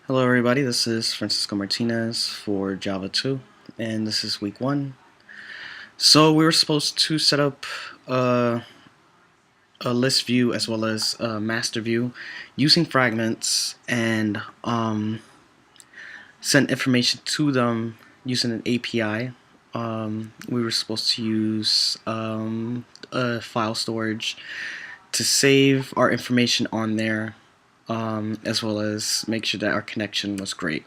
Hello everybody, this is Francisco Martinez for Java 2, and this is week 1. So we were supposed to set up a list view as well as a master view using fragments and send information to them using an API. We were supposed to use a file storage to save our information on there, as well as make sure that our connection was great.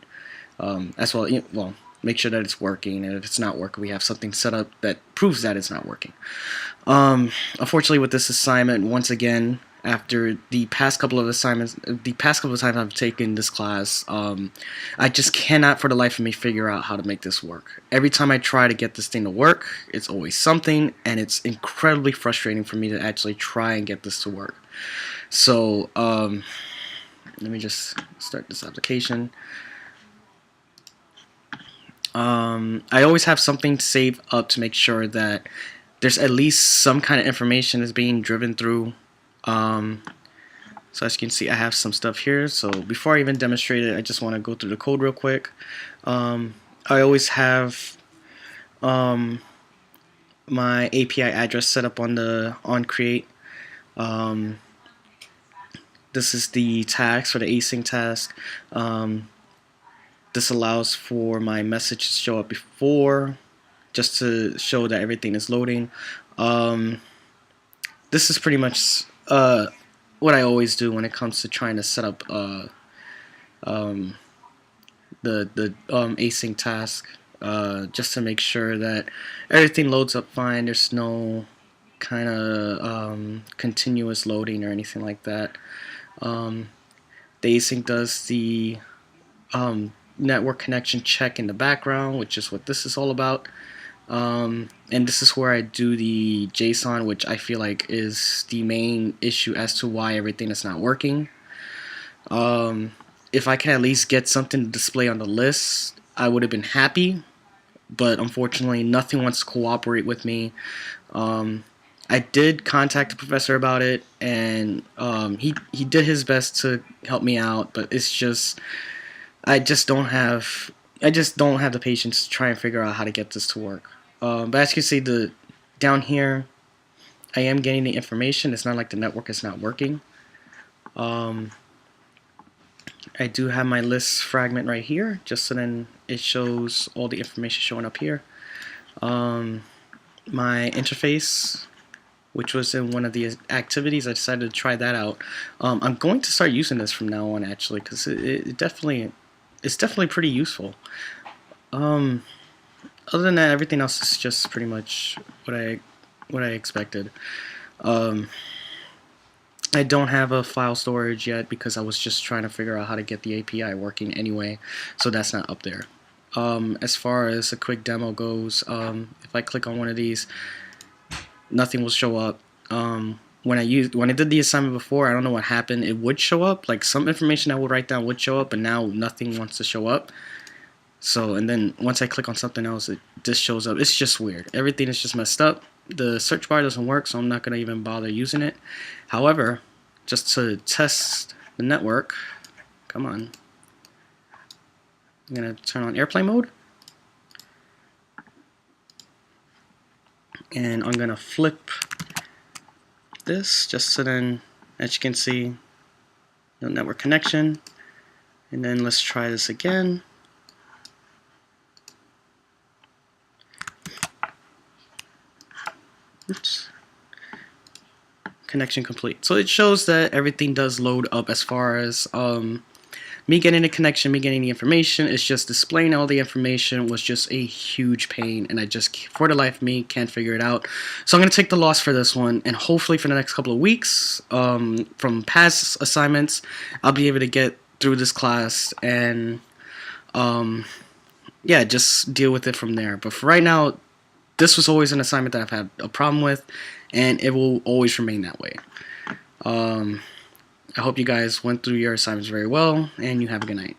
As well, make sure that it's working, and if it's not working, we have something set up that proves that it's not working. Unfortunately, with this assignment, once again, after the past couple of times I've taken this class, I just cannot for the life of me figure out how to make this work. Every time I try to get this thing to work, it's always something, and it's incredibly frustrating for me to actually try and get this to work. So, let me just start this application. I always have something saved up to make sure that there's at least some kind of information that's being driven through. So as you can see, I have some stuff here. So before I even demonstrate it, I just want to go through the code real quick. I always have my API address set up on create. This is the task for the async task. This allows for my message to show up before, just to show that everything is loading. This is pretty much what I always do when it comes to trying to set up the async task, just to make sure that everything loads up fine. There's no kind of continuous loading or anything like that. The async does the network connection check in the background, which is what this is all about. And this is where I do the JSON, which I feel like is the main issue as to why everything is not working. If I can at least get something to display on the list, I would have been happy, but unfortunately nothing wants to cooperate with me. I did contact the professor about it, and he did his best to help me out, but it's just I just don't have the patience to try and figure out how to get this to work. But as you can see, down here, I am getting the information. It's not like the network is not working. I do have my list fragment right here, just so then it shows all the information showing up here. My interface, which was in one of the activities, I decided to try that out. I'm going to start using this from now on, actually, because it's definitely pretty useful. Other than that, everything else is just pretty much what I expected. I don't have a file storage yet because I was just trying to figure out how to get the API working anyway, so that's not up there. As far as a quick demo goes, if I click on one of these, nothing will show up. When I did the assignment before, I don't know what happened. It would show up, like some information I would write down would show up, but now nothing wants to show up. So, and then once I click on something else, it just shows up. It's just weird. Everything is just messed up. The search bar doesn't work, so I'm not going to even bother using it. However, just to test the network, come on. I'm going to turn on airplane mode. And I'm going to flip this just so then, as you can see, no network connection. And then let's try this again. Oops. Connection complete. So it shows that everything does load up as far as me getting the connection, me getting the information. It's just displaying all the information was just a huge pain, and I just, for the life of me, can't figure it out. So I'm going to take the loss for this one, and hopefully for the next couple of weeks, from past assignments, I'll be able to get through this class and, yeah, just deal with it from there. But for right now, this was always an assignment that I've had a problem with, and it will always remain that way. I hope you guys went through your assignments very well, and you have a good night.